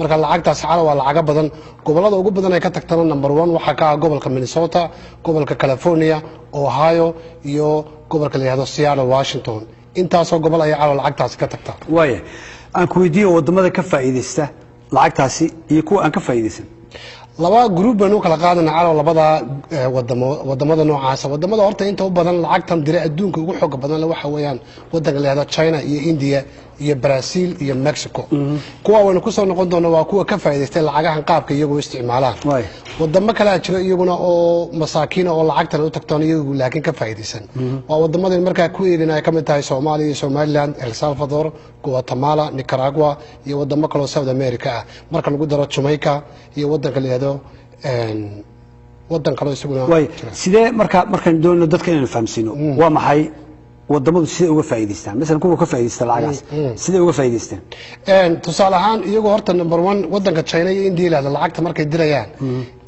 marka lacagtaas calaw waa lacaga badan gobolada ugu badan ay ka tagtana number 1 waxa ka gobolka Minnesota gobolka California Ohio iyo gobolka la yiraahdo Seattle Washington intaasoo gobol ay calaw lacagtaas ka tagta waaye aan ku weydiiyo wadamada ka faa'iideysta lacagtaasi iyo kuwa aan ka faa'iideysan laba group banu kala qaadana calaw labada wadamada noocaas wadamada horta inta u badan lacagtan diray adduunka ugu xoog badan waxa weeyaan wadanka la yiraahdo China iyo India iyo Brazil iyo Mexico kuwa wana ku soo noqon doona waa kuwa ka faa'iideystay lacagahan qaabka iyagu isticmaalaan wadamo kale jira iyaguna oo masaakiin oo lacagtan u tagtaan iyagu laakiin ka faa'iideysan waa wadamada markaa ku eedinay kamid tahay Soomaaliya iyo Somaliland El Salvador Guatemala Nicaragua iyo wadamo kale oo South America marka lagu daro Jamaica iyo wadanka la yiraahdo wadan kale isaguna sidee markaan doonno dadka inaan fahamsiino waa maxay wadamadu sidee uga faa'iideystaan mesela kuwa ka faa'iideysta lacagaas sidee uga faa'iideystaan tusaale ahaan iyagu horta number 1 wadanka China iyo India la lacagta markay dirayaan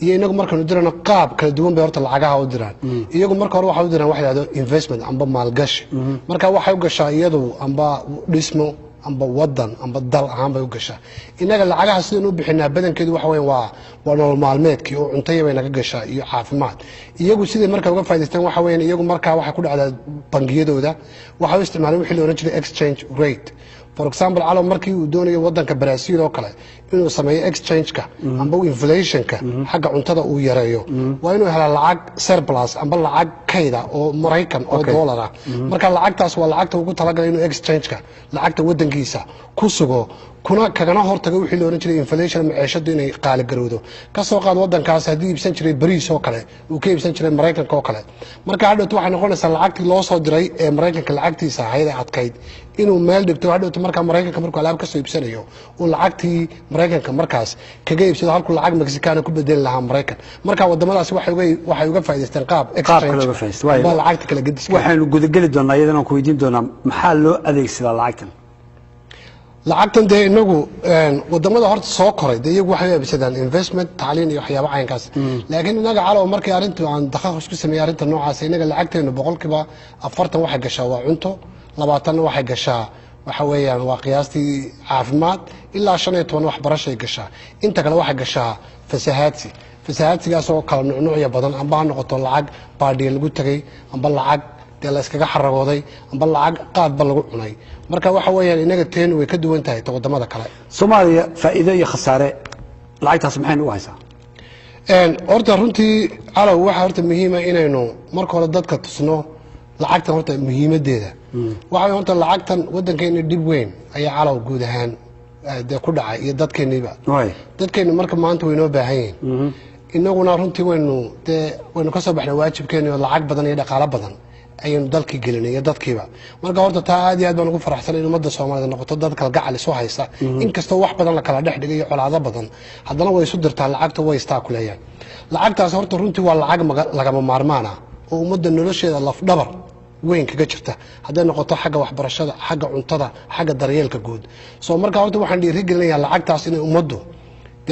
iyo inagu markaan dirano qaab kala duwan bay horta lacagaha u diraan iyagu marka hore waxa u diraan wax la yiraahdo investment amba maalgashi marka waxay u gashaa iyadu amba dhismo amba wadan amba dal ahaan bay u gashaa inaga lacagaha sidoo u bixinaa badankeedu waxa weyn waa nolol maalmeedkii oo cuntay bay naga gashaa iyo caafimaad iyagu sidii marka uga faa'iideystaan waxa weyn iyagu marka waxa ku dhacda bangiyadooda waxa uu isticmaalay wixii la oran jiray exchange rate for example calaw markii uu doonayo wadanka Brazil oo kale inuu sameeyo exchange-ka amba inflation-ka xagga cuntada uu yareeyo waa inuu helo lacag surplus amba lacag kayda oo Mareykan oo dollar ah marka lacagtaas waa lacagta ugu talagalay inuu exchange-ka lacagta wadankiisa ku sugo kuna kagana hortago wixii la oran jiray inflation maciishadu inay qaali garowdo ka soo qaad wadankaas hadii iibsan jiray bariis oo kale uu ka iibsan jiray Mareykanka oo kale marka hadhow waxa noqonaysa lacagtii loo soo diray ee Mareykanka lacagtiisa hay'ad adkayd inuu meel dhigto hadhow marka Mareykanka markuu alaab ka soo iibsanayo oo lacagtii Mareykanka markaas kaga iibsado halku lacag Mexican ku bedel lahaa Mareykan marka wadamadaas waxay uga faa'iideystaan qaab exchange waa lacagta kala gadis waxaanu gudagali doonaa iyadana ku weydiin doonaa maxaa loo adeegsadaa lacagtan lacagtan de inagu wadamada horta soo koray de iyagu waxay aabsadaan investment tacliin iyo waxyaabo caynkaas laakiin inaga calaw markii arintu aan dakhakh ku sameeyay arinta noocaas inaga lacagteena 40% waxa gashaa waa cunto 20 waxa gashaa waxa weeyaan waa qiyaastii caafimaad ilaa 15 wax barashay gashaa inta kale waxa gashaa fasahaadsigaas oo kala nuucyo badan amba noqoto lacag baadhiye lagu tagay amba lacag la iskaga xaragooday amba lacag qaad ba lagu cunay marka waxa weeyaan inaga teen way ka duwan tahay wadamada kale Soomaaliya faa'iido iyo khasaare lacagtaas maxay u haysaa horta runtii calaw waxa horta muhiim ah inaynu marka hore dadka tusno lacagtan horta muhiimadeeda waxa horta lacagtan wadankeena dib weyn ayaa calaw guud ahaan ku dhacay iyo dadkeena marka maanta way noo baahan yihiin inaguna runtii waynu ka soo baxnay waajibkeena lacag badan iyo dhaqaale badan ayaan dalkii gelinay dadkiiba marka horta taa aad iyo aad baan ugu faraxsanahay in ummadda Soomaaliyeed noqoto dad kala gacal isu haysta inkastoo wax badan la kala dhex dhigay colaado badan haddana way isu dirtaa lacagta way istaa kuleeyaan lacagtaas horta runtii waa lacag lagama maarmaan ah oo ummadda nolosheeda laf dhabar weyn kaga jirta haday noqoto xagga waxbarashada xagga cuntada xagga daryeelka guud soo marka horta waxaan dhiirigelinayaa lacagtaas in ummaddu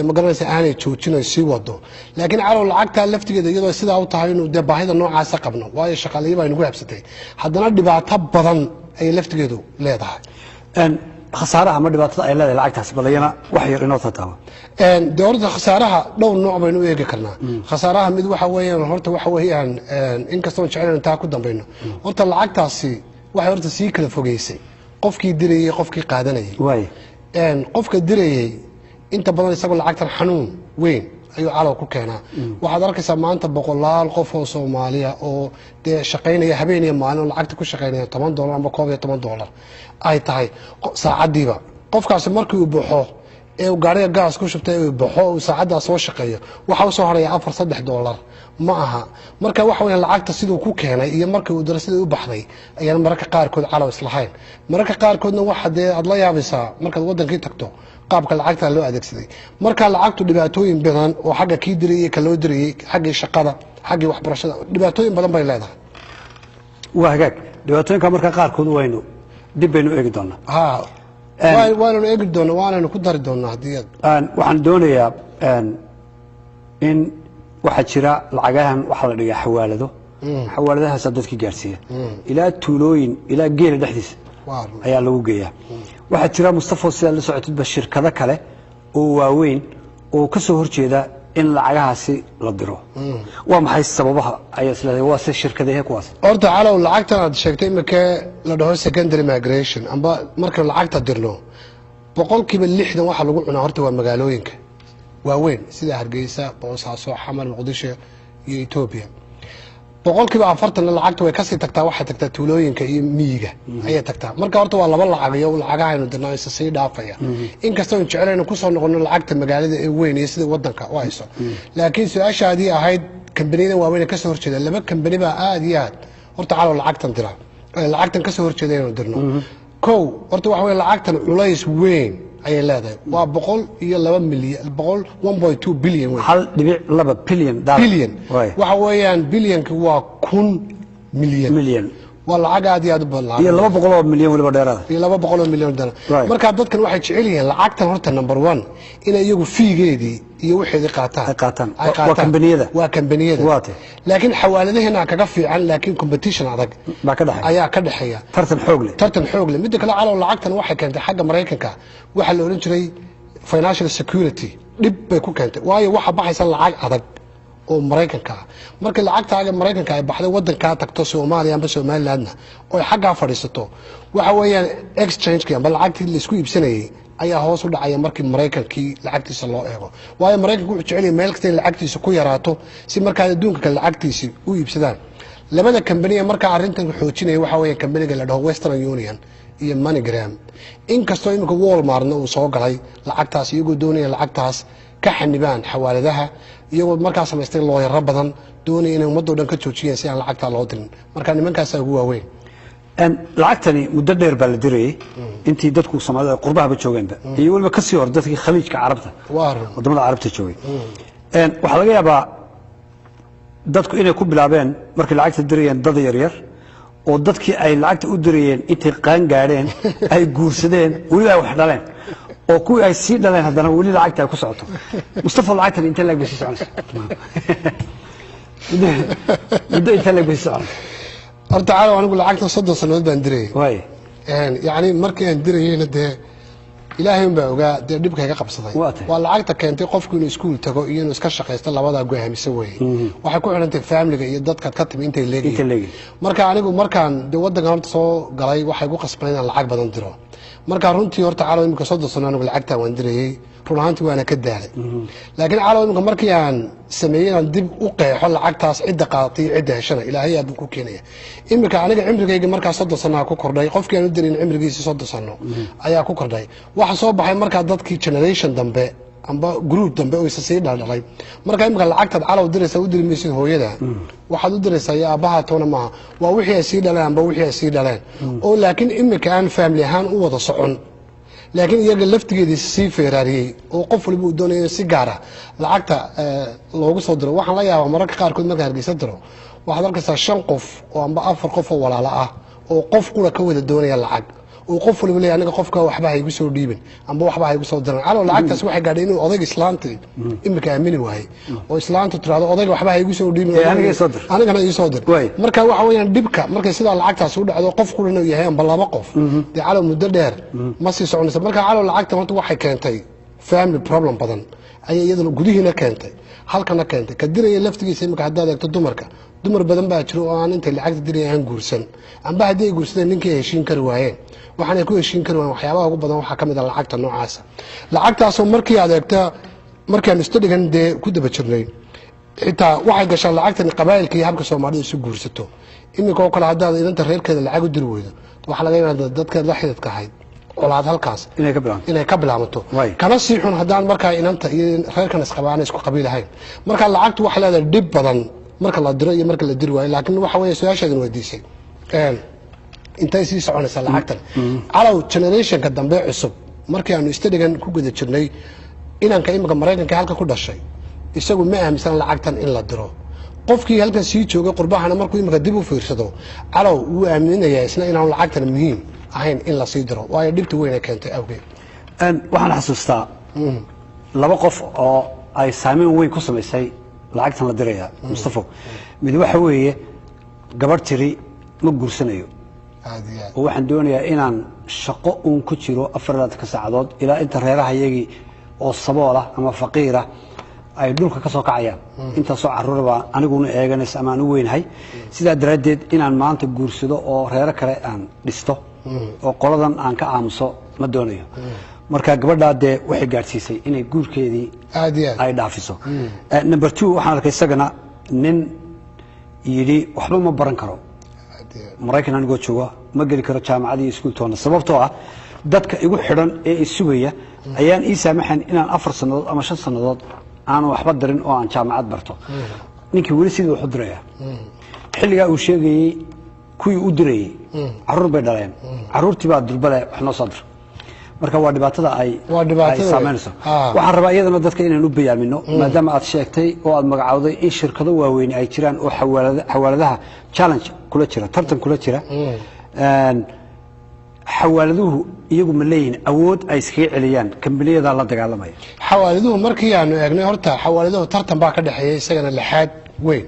magaranaysa aanay joojinay si wado laakiin calaw lacagta laftigeeda iyadoo sidaa u tahay inuu baahida noocaas qabno waayo shaqaaleeyay baa inagu habsatay haddana dhibaato badan ay laftigeedu leedahay khasaaraha ma dhibaatada ay leedahay lacagtaas badayana wax yar inoo tataaba dowladda khasaaraha dhowr nooc baynu u eegi karnaa khasaaraha mid waxa weeyaan horta waxa weeyaan inkastoo jeclaan taa ku dambayno horta lacagtaasi waxay horta sii kala fogeysay qofkii dirayay qofkii qaadanayay qofka dirayay inta badan isagoo lacagtan xanuun weyn ayuu calaw ku keenaa waxaad arkaysaa maanta boqolaal qof oo Soomaaliya oo shaqeynaya habeen iyo maalin lacagta ku shaqeynaya $10 amba $12 ay tahay saacadiiba qofkaas markii uu baxo ee gaariga gaas ku shubtay uu baxo saacadaas soo shaqeeyo waxa uu soo horaya $4 ma aha marka waxa weeyaan lacagta sidoo ku keenay iyo markii uu darasada u baxday ayaan marka qaar kood calaw islahayn marka qaar koodna waxa aad la yaabaysaa markaad wadankii tagto qaabka lacagta loo adeegsaday marka lacagtu dhibaatooyin badan oo xagga kii diriyay ka loo diriyay xagga shaqada xagga waxbarashada dhibaatooyin badan bay leedahay waa hagaag dhibaatooyinka marka qaar kood waynu dib baynu eegi doonaa waanu eegi doonaa waanu ku dari doonaa hadii waxaan doonayaa in waxa jira lacagahan waxa la dhigaa xawaaladahaas dadka gaarsiiya ilaa tuulooyin ilaa geela dhexdiisa ayaa lagu geeyaa waxa jira Mustafa sida la socotid shirkado kale oo waaweyn oo ka soo horjeeda in lacagahaasi la diro waa maxay sababaha ay isleedahay waa si shirkadaha kuwaas horta calow lacagtan aad sheegtay imika la dhaho secondary migration amba marka lacagta dirno boqolkiiba 60 waxa lagu cunaa horta waa magaalooyinka waaweyn sida Hargeysa, Boosaaso, Xamar, Muqdisho iyo Ethiopia boqolkiiba 40 lacagtu way ka sii tagtaa waxa tagtaa tuulooyinka iyo miyiga ayay tagtaa marka horta waa laba lacag iyo lacagaha aynu dirnaa isa sii dhaafaya inkastoo aan jecelayn ku soo noqono lacagta magaalada ee weyn iyo sida wadanka u hayso laakiin su'aashaadii ahayd kambaniyada waaweyn ka soo horjeeda laba kambani baa aad iyo aad horta calow lacagtan dira lacagtan ka soo horjeeda inuu dirno kow horta waxa weeye lacagtan culays weyn ayay leedahay waa 102 milyan 1.2 billion weyn 1.2 billion billion waxa weeyaan billion-ka waa 1 milyan waa lacag aad iyo aad u badan iyo 200 milyan waliba dheeraada iyo 200 milyan dheeraada marka dadkan waxay jecel yihiin lacagtan horta number 1 inay iyagu fiigeedii iyo wixii qaataan waa kambaniyada laakiin xawaaladaheena kaga fiican laakiin competition adag ba ka dhaxay ayaa ka dhaxaya tartan xoog leh mid kale calow lacagtan waxay keentay xagga Mareykanka waxa la oran jiray financial security dib bay ku keentay waayo waxa baxaysa lacag adag oo Mareykanka marka lacagtaaga Mareykanka ay baxday wadanka tagto Soomaaliya amba Somalilandna oo xagga fadhiisato waxa weeyaan exchange-ka amba lacagtii la isku iibsanayay ayaa hoos u dhacaya markii Mareykankii lacagtiisa loo eego waayo Mareykanku wuxuu jecel yahay meel kasta in lacagtiisa ku yaraato si markaa adduunka kale lacagtiisa u iibsadaan labada kambaniya marka arrintan xoojinaya waxa weeyaan kambaniga la dhaho Western Union iyo MoneyGram inkastoo imika Walmart-na uu soo galay lacagtaas iyagoo doonaya lacagtaas ka xanibaan xawaaladaha iyagoo markaa samaystay looyaro badan doonaya inay ummadda dhan ka joojiyaan si aan lacagta loo dirin marka nimankaas ugu waaweyn lacagtani muddo dheer baa la dirayay intii dadku Soomaalida qurbahaba joogeenba iyo waliba ka sii hor dadkii khaliijka carabta wadamada carabta joogay waxa laga yaabaa dadku inay ku bilaabeen markii lacagta dirayeen dad yar yar oo dadkii ay lacagta u dirayeen intay qaan gaadheen ay guursadeen wali ay wax dhaleen oo kuwii ay sii dhaleen haddana wali lacagta ay ku socoto Mustafa lacagtan inta laga sii soconaysa muddo inta laga sii soconaysa horta caawa anigu lacagta 30 sanadood baan dirayay yani markii aan dirayayna dee ilaahay baa ogaa dee dhibka iga qabsaday waa lacagta keentay qofku inuu iskuul tago iyo inuu iska shaqeysto labada go'aamisan weey waxay ku xirantay family-ga iyo dadka ka timi intay leeyihiin marka anigu markaan dee wadanka horta soo galay waxay ku qasbaneen in lacag badan diro marka runtii horta caawa imika 30 sano anigu lacagta waan dirayay run ahaantii waana ka daalay laakiin caawa imika markii aan sameeyay aan dib u qeexo lacagtaas cidda qaadatay cidda heshana ilaahay aad ku keenaya imika aniga cimrigayga markaa 30 sano ku kordhay qofkii aan u dirin cimrigiisa 30 sano ayaa ku kordhay waxa soo baxay markaa dadkii generation dambe amba group dambe oo isa sii dhaldhalay marka imika lacagtaad calaw diraysa u dirmaysid hooyada waxaad u diraysaa ya abaha toona ma waa wixii ay sii dhaleen amba wixii ay sii dhaleen oo laakiin imika aan family ahaan u wada socon laakiin iyaga laftigeedii sii feeraariyay oo qof waliba uu doonayo si gaar ah lacagta loogu soo diro waxaan la yaabaa mararka qaarkood marka Hargeysa diro waxaad arkaysaa 5 qof oo amba 4 qof oo walaalo ah oo qof kula ka wada doonaya lacag oo qof waliba leeyahay aniga qofka waxba ay igu soo dhiibin amba waxba ay igu soo diran calaw lacagtaas waxay gaadhay inuu odayga islaanta imika aamini waayay oo islaanta tiraado odayga waxba ay igu soo dhiibin anigana ii soo dir marka waxa weeyaan dhibka markay sida lacagtaas u dhacdo qof kulana uu yahay amba laba qof dee calaw muddo dheer ma sii soconaysa marka calaw lacagta horta waxay keentay family problem badan ayay iyaduna gudihiina keentay halkana keentay ka diraya laftigiisa imika haddaad eegto dumar badan baa jiro oo aan intay lacagta dirayaan guursan amba haddii ay guursadeen ninkii heshiin kari waayeen waxaanay ku heshiin kari waayeen waxyaabaha ugu badan waxaa ka mid ah lacagta noocaasa lacagtaasoo markii aad eegta markaan istadhigan dee ku daba jirnay xitaa waxay gashaa lacagtan qabaa'ilka iyo habka Soomaalida isu guursato imika oo kale haddaad inanta reerkeeda lacag u diri weydo waxa laga yaabaa dadka la xididka ahayd colaad halkaas inay ka bilaabato kana sii xun haddaan markaa inanta iyo reerkan isqabaana isku qabiilahayn marka lacagtu waxa leedahay dhib badan marka la diro iyo marka la diri waayo laakiin waxa weeye su'aashadan weydiisay intay sii soconaysaa lacagtan calaw generationka dambe cusub markii aanu istadhigan ku guda jirnay inanka imika Mareykanka halka ku dhashay isagu ma aaminsan lacagtan in la diro qofkii halkan sii joogay qurbahana markuu imika dib u fiirsado calaw uu aaminayaa isna inaan lacagtan muhiim ahayn in la sii diro waayo dhibta weyn ay keentay awgeed waxaan xasuustaa laba qof oo ay saameyn weyn ku samaysay lacagtan la diraya Mustafa mid waxa weeye gabadh tiri ma guursanayo oo waxaan doonayaa inaan shaqo uun ku jiro 4 saacadood ilaa inta reeraha iyagii oo saboola ama faqiira ay dhulka ka soo kacayaan inta soo caruurba aniguna eeganaysa ama anu weynahay sida daraadeed inaan maanta guursado oo reero kale aan dhisto oo qoladan aan ka aamuso ma doonayo marka gabadha de waxay gaarsiisay inay guurkeedii ay dhaafiso number 2 waxaan arkay isagana nin yiri waxba ma baran karo Mareykan anigoo jooga ma geli karo jaamacadii iskuul toona sababtoo ah dadka igu xidhan ee isugaya ayaan ii saamaxan inaan 4 sanadood ama 5 sanadood aan waxba darin oo aan jaamacad barto ninkii wali sidii wuxuu diraya xilliga uu sheegayay kuwii u dirayay caruur bay dhaleen caruurtii baa durbale wax noo soo dir marka waa dhibaatada ay saameynayso waxaan rabaa iyadana dadka inaan u bayaamino maadaama aad sheegtay oo aad magacawday in shirkado waaweyn ay jiraan oo xawaaladaha challenge kula jira tartan kula jira xawaaladuhu iyagu ma leeyihiin awood ay iskaga celiyaan kambaniyada la dagaalamaya xawaaladuhu markii aanu eegnay horta xawaaladuhu tartan baa ka dhaxeeyay isagana laxaad weyn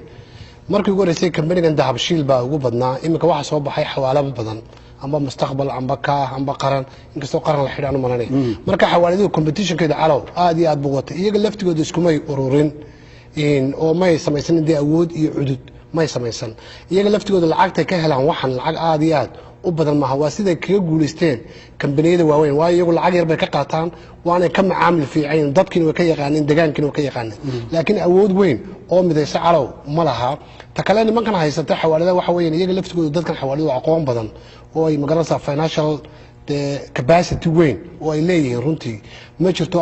markii ugu horeysay kambanigan dahabshiil baa ugu badnaa iminka waxa soo baxay xawaalado badan amba mustaqbal amba ka amba qaran inkastoo qaran la xidhaan malanay marka xawaaladuhu competitionkeeda calow aad iyo aad buu watay iyaga laftigooda iskumay ururin oo may samaysan intii awood iyo cudud may samaysan iyaga laftigooda lacagta ka helaan waxan lacag aad iyo aad u badan maaha waa sida kaga guuleysteen kambaniyada waaweyn waa iyagu lacag yar bay ka qaataan waana ka macaamil fiican dadkiina way ka yaqaaneen deegaankiina way ka yaqaaneen laakiin awood weyn oo midaysa calow ma laha ta kale nimankan haysata xawaalada waxa weeyaan iyaga laftigooda dadkan xawaaladu aqoon badan oo ay magaranaysaa financial capacity weyn oo ay leeyihiin runtii ma jirto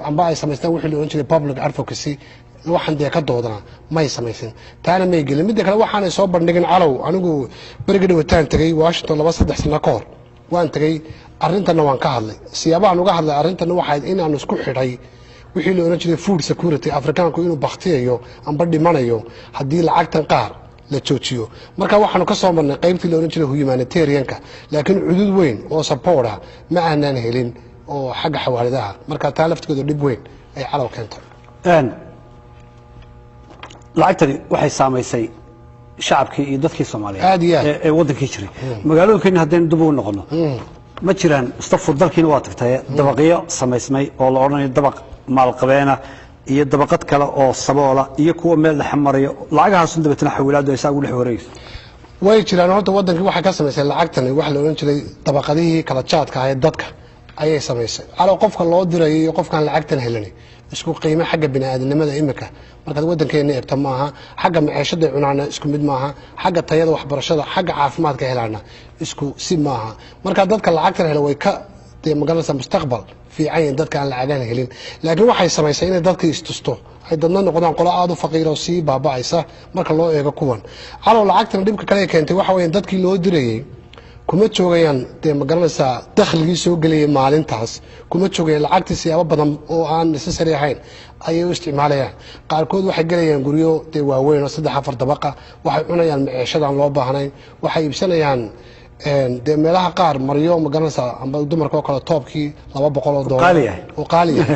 amba ay samaystaan wixii la oran jiray public advocacy waxaan dee ka doodana may samaysan taana may gelin midda kale waxaanay soo bandhigin calow anigu beriga dhawataan tagay Washington 2-3 sano ka hor waan tagay arintana waan ka hadlay siyaabahan uga hadlay arintana waxay in aan isku xidhay wixii la oran jiray food security afrikaanku inuu baqtiyayo amba dhimanayo hadii lacagtan qaar la joojiyo marka waxaanu ka soo marnay qaybtii la oran jiray humanitarianka laakiin cudud weyn oo support ah ma aanan helin oo xagga xawaaladaha marka taa laftigooda dib weyn ay calow keentay lacagtani waxay saameysay shacabkii iyo dadkii Soomaaliyeed ee wadankii jiray magaalooyinka haddeen dib u noqono ma jiraan mustafur dalkiina waa tagtay dabaqyo sameysmay oo la oranayo dabaq maalqabeena iyo dabaqad kale oo saboola iyo kuwa meel dhex marayo lacagahaas dabeetana xawilaadu ay saa ugu dhex wareegayso way jiraan horta wadanka waxa ka sameysay lacagtani wax la oran jiray dabaqadihii kala jaadka ah ee dadka ayay sameysay calo qofka loo diray iyo qofkan lacagtan helanay isku qiimo xagga bini'aadanimada imika marka wadankeena eegta maaha xagga maciishada cunaana isku mid maaha xagga tayada waxbarashada xagga caafimaadka helaana isku si maaha marka dadka lacagtan helo way ka magaranaysaa mustaqbal fiican dadka aan lacagan helin laakiin waxay sameysay in dadka istusto ay dadna noqdaan qolo aad u faqiir oo si baaba'aysa marka loo eego kuwan calow lacagtan dhibka kale keentay waxa weeyaan dadkii loo dirayay kuma joogayaan magaranaysaa dakhligii soo geliyay maalintaas kuma joogayaan lacagtii siyaabo badan oo aan necessary ahayn ayay u isticmaalayaan qaarkood waxay galayaan guryo waaweyn oo 3-4 dabaqa waxay cunayaan maciishadaan loo baahnayn waxay iibsanayaan meelaha qaar maryo magaranaysaa amba dumarka oo kale toobkii $200 oo qaali ah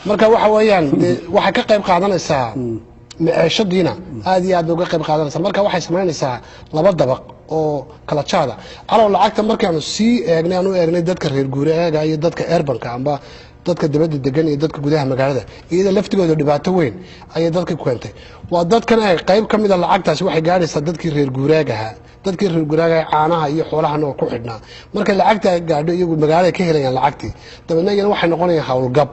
marka waxa weeyaan waxay ka qayb qaadanaysaa maciishadiina aad iyo aad uga qayb qaadanaysaa marka waxay sameynaysaa 2 dabaq oo kala jaada calow lacagta markaanu sii eegnay aanu eegnay dadka reer guuraaga iyo dadka urbanka amba dadka dibadda degan iyo dadka gudaha magaalada iyada laftigooda dhibaato weyn ayay dadka ku keentay waa dadkan ay qayb ka mid ah lacagtaasi waxay gaadhaysaa dadkii reer guuraaga caanaha iyo xoolaha oo ku xidhnaa marka lacagta gaadho iyagu magaalada ka helayaan lacagtii dabadna waxay noqonayaan hawlgab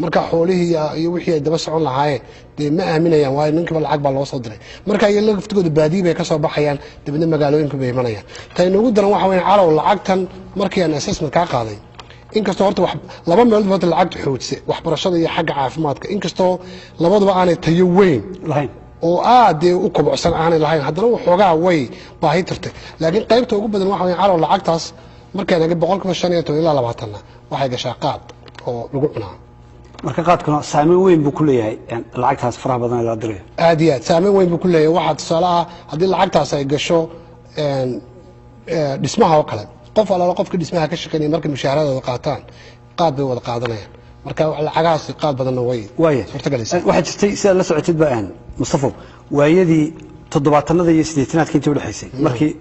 marka xoolihii iyo wixii ay daba socon lahaayeen ma aaminayaan waa ninkiiba lacag baa loo soo diray marka ay laftigooda baadiye bay ka soo baxayaan dabadna magaalooyinka bay imanayaan tay ugu daran waxa weeyaan calow lacagtan markii aan assessment ka qaaday inkastoo horta laba meelood horta lacagtu xoojisay waxbarashada iyo xagga caafimaadka inkastoo labaduba aanay tayo weyn lahayn oo aad u kobocsan aanay lahayn haddana waxoogaa way baahi tirtay laakiin qaybta ugu badan waxa weeyaan calow lacagtaas markaan aga 5% ilaa 20 waxay gashaa qaad oo lagu cunaa marka qaadkuna saameyn weyn buu ku leeyahay lacagtaas faraha badan la diray aad iyo aad saameyn weyn buu ku leeyahay waxa tusaalaha hadii lacagtaas ay gasho dhismaha oo kale qof alaala qofka dhismaha ka shaqeynaya markay mushaharadooda qaataan qaad bay wada qaadanayaan marka lacagahaas qaad badanna way suurtagelaysaa waxa jirtay sida la socotid baan Mustafa waayadii 70-aadka iyo 80-aadka intii u dhaxaysay markii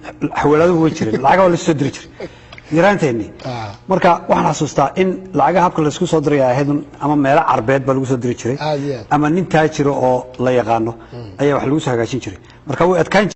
xawaaladu way jireen lacagaha la soo diri jiray yaraanteennii marka waxaan xasuustaa in lacagaha habka la isku soo diraya ahayd ama meelo carbeed baa lagu soo diri jiray ama nin taajiro oo la yaqaano ayaa wax lagu soo hagaajin jiray marka way adkaan